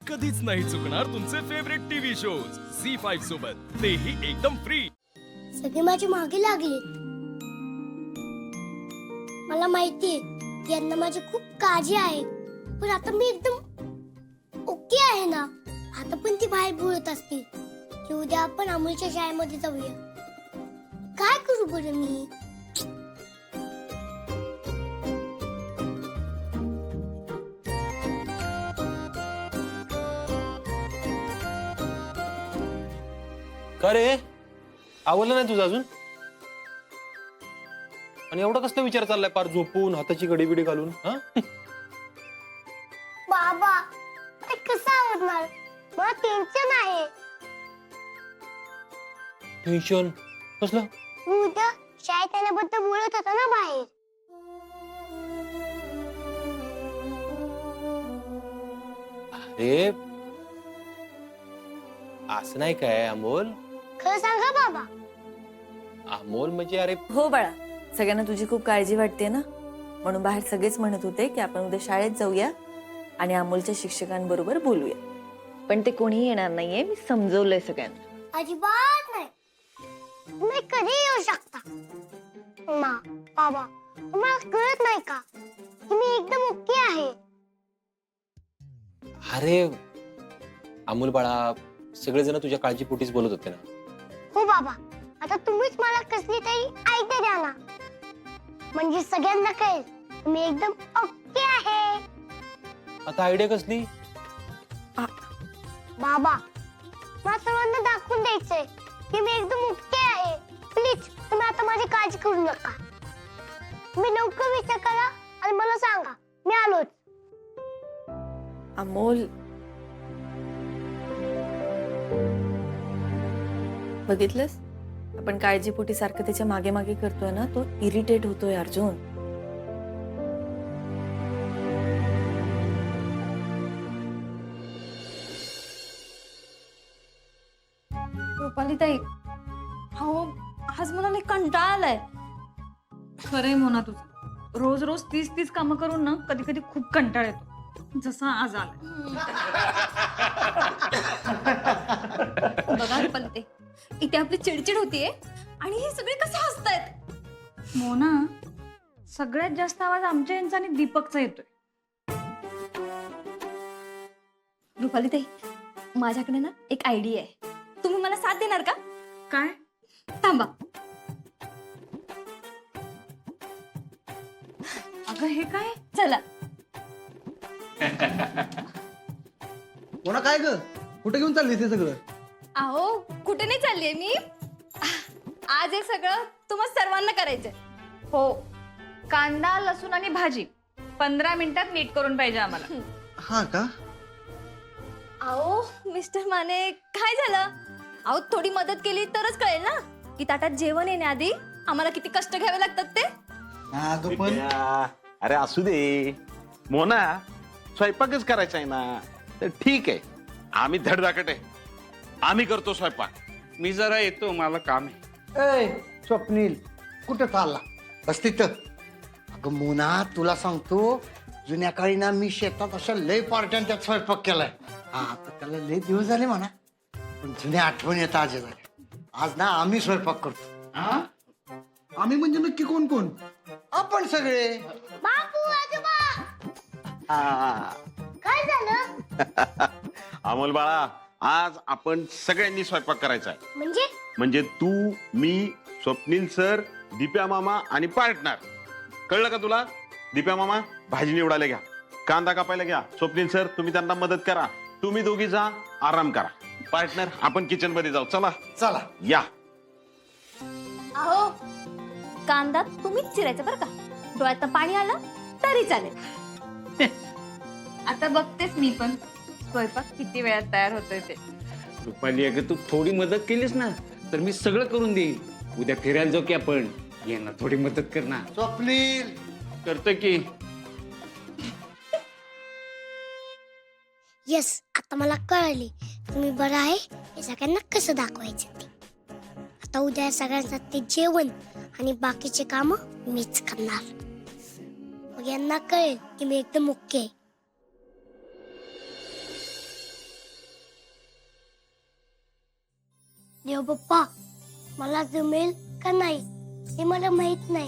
कधीच नाही चुकणार तुमचे फेवरेट टीव्ही शोज झी5 सोबत, तेही एकदम फ्री। सगळे माझ्या मागे लागलेत। मला माहितीये की यांना माझी खूप काळजी आहे, पण आता मी एकदम ओके आहे ना। आता पण ती बाहेर बोलत असतील की उद्या आपण अमूलच्या शाळेमध्ये जाऊया। काय करू बरं मी? का रे आवडलं नाही तुझं अजून? आणि एवढा कसला विचार चाललाय पार झोपून हाताची घडी बिडी घालून? हा बाबा ते कसं आवडणार? मला टेन्शन आहे। टेन्शन कसलं? उद्या शाळेत येण्याबद्दल बोलत होता ना बाहेर। अरे असं नाही काय अमोल? खरं सांगा बाबा। अमोल म्हणजे अरे हो बाळा, सगळ्यांना तुझी खूप काळजी वाटते ना, म्हणून बाहेर सगळेच म्हणत होते की आपण उद्या शाळेत जाऊया आणि अमोलच्या शिक्षकांबरोबर बोलूया, पण ते कोणीही येणार नाहीये। मी समजवलंय सगळ्यांना। अजिबात नाही, तुम्ही कधी येऊ शकता। मा बाबा तुम्हाला कळत नाही का की मी एकदम ओके आहे? अरे अमोल बाळा, सगळेजण तुझ्या काळजीपोटीच बोलत होते ना। हो बाबा, आता तुम्हीच मला कसली तरी आयडिया द्या ना, म्हणजे सगळ्यांना कळेल मी एकदम ओके आहे। आता आयडिया कसली? बाबा मला सर्वांना दाखवून द्यायचंय की मी एकदम ओके आहे। प्लीज तुम्ही आता माझी काळजी करू नका। तुम्ही लवकर विचार करा आणि मला सांगा, मी आलोच। अमोल, बघितलंस, आपण काळजीपोटी सारखं त्याच्या मागे मागे करतोय ना, तो इरिटेट होतोय अर्जुन। रुपाली ताई, हो आज मला लय कंटाळा आलाय। खरंय मोना तुझं, रोज रोज तीच कामं करून ना कधी कधी खूप कंटाळा येतो, जसा आज आलाय। बघा रुपाली ताई, इथे आपली चिडचिड होतीये आणि हे सगळे कसे हसतायत। मोना, सगळ्यात जास्त आवाज आमच्या यांचा आणि दीपकचा येतोय। रुपाली ताई, माझ्याकडे ना एक आयडिया आहे, तुम्ही मला साथ देणार का? काय? थांबा। अगं हे काय? चला। कोणा काय ग? कुठे घेऊन चालली ते सगळं? अहो कुठे नाही चाललीये मी, आज हे सगळं तुम्हा सर्वांना करायचंय। हो, कांदा लसूण आणि भाजी 15 मिनिटात नीट करून पाहिजे आम्हाला। हा का? अहो मिस्टर माने, काय झालं? अहो थोडी मदत केली तरच कळेल ना की ताटात जेवण येण्याआधी आम्हाला किती कष्ट घ्यावे लागतात ते। अगं पण अरे असू दे मोना, स्वयंपाकच करायचा आहे ना, तर ठीक आहे, आम्ही धडधाकट आहे, आम्ही करतो स्वयंपाक। मी जरा येतो, मला काम आहे। ए स्वप्नील, कुठं चालला? बस तिथं। अगं मोना, तुला सांगतो, जुन्या काळी ना मी शेतात अशा लय पार्ट्यांचा स्वयंपाक केलाय। हा आता त्याला लय दिवस झाले म्हणा, पण जुन्या आठवणी येतात आज झाल्या। आज ना आम्ही स्वयंपाक करतो। हा, आम्ही म्हणजे नक्की कोण कोण? आपण सगळे। बापू आजोबा, काय झालं? अमोल बाळा, आज आपण सगळ्यांनी स्वयंपाक करायचा आहे। म्हणजे तू, मी, स्वप्नील सर, दिप्या मामा आणि पार्टनर। कळलं का तुला? दिप्या मामा भाजी निवडायला घ्या, कांदा कापायला घ्या, स्वप्नील सर तुम्ही त्यांना मदत करा, तुम्ही दोघी जा आराम करा, पार्टनर आपण किचन मध्ये जाऊ। चला चला या। अहो कांदा तुम्हीच चिरायचा बरं का, डोळ्यात पाणी आलं तरी चालेल। आता बघतेस मी पण स्वयंपाक किती वेळात तयार होतोय ते। रुपाली अगं तू थोडी मदत केलीस ना तर मी सगळं करून देईन। उद्या फिरायला जाऊ की आपण, ये ना थोडी मदत कर ना। स्वप्नील, करतो की। यस, आता मला कळले तुम्ही बरं आहे हे सगळ्यांना कसं दाखवायचं ते। आता उद्या सगळ्यांसाठी जेवण आणि बाकीचे काम मीच करणार, मग यांना कळेल की मी एकदम ओके आहे। देव बाप्पा, मला जमेल का नाही हे मला माहित नाही,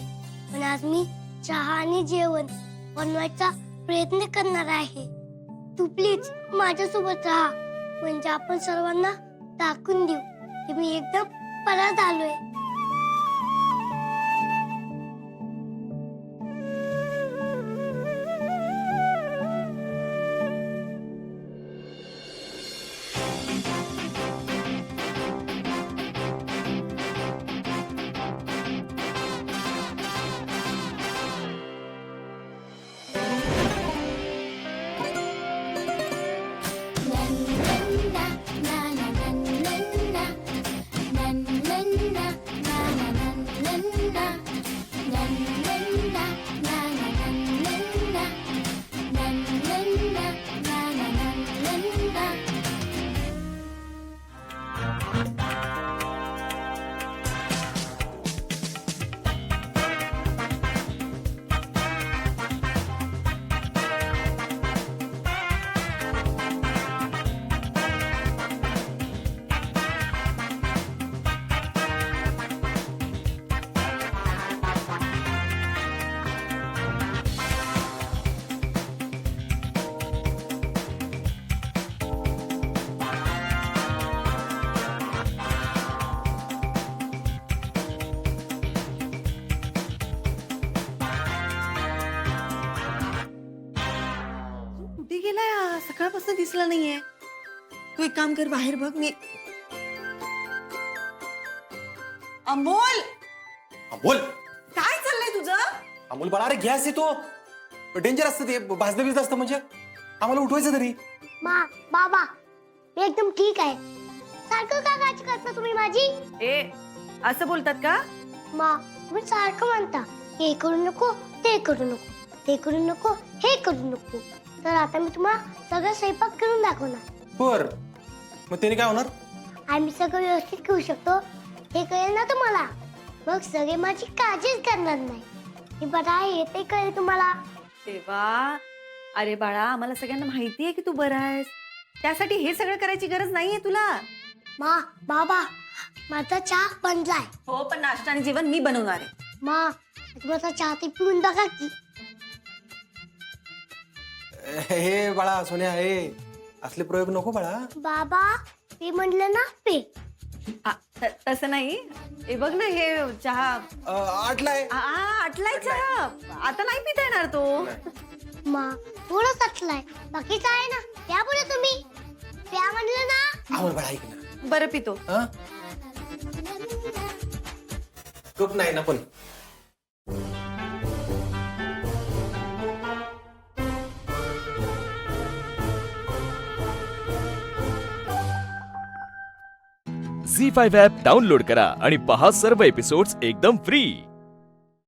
पण आज मी चहा आणि जेवण बनवायचा प्रयत्न करणार आहे. तू प्लीज माझ्यासोबत राहा, म्हणजे आपण सर्वांना दाखवून देऊ की मी एकदम परत आलोय. कुठे गेलाय हा? सकाळपासून दिसला नाहीये. तू एक काम कर, बाहेर बघ. मी अमोल, अमोल काय चाललंय तुझं? अमोल बाळा, अरे गॅस येतो, डेंजर असतं ते, भाजलं बिजलं असतं, म्हणजे आम्हाला उठवायचं तरी. बाबा, मी एकदम ठीक आहे. सारखं का काळजी करता तुम्ही माझी? ए, असं बोलतात का? तुम्ही सारखं म्हणता हे करू नको, ते करू नको, ते करू नको, हे करू नको. तर आता मी तुम्हाला सगळं स्वयंपाक करून दाखवणार. बर, मग त्याने काय होणार? आम्ही सगळं व्यवस्थित करू शकतो हे कळेल ना तुम्हाला. मग सगळे माझी काळजीच करणार नाही. हे बरं आहे, ते कळेल तुम्हाला. तेव्हा अरे बाळा, आम्हाला सगळ्यांना माहिती आहे की तू बरा आहेस. त्यासाठी हे सगळं करायची गरज नाहीये तुला. बाबा, माझा चहा बनलाय. हो, पण नाश्ता आणि जेवण मी बनवणार आहे. माझा चहा ते पिऊन बघा की. हे बाळा, सोन्या, हे असले प्रयोग नको बाळा. बाबा, मी म्हणलं ना पे. तसं नाही. हे बघ ना, हे चहा आटलाय. आटलाय चहा. आता नाही पिता येणार तो. थोडं सटलाय, बाकीचं आहे ना. त्या पुढे तुम्ही प्या म्हणलं ना. अमोल बाळा, ऐक ना. बरं पितो. गप नाही ना पण. झी5 ॲप डाउनलोड करा आणि पहा सर्व एपिसोड्स एकदम फ्री.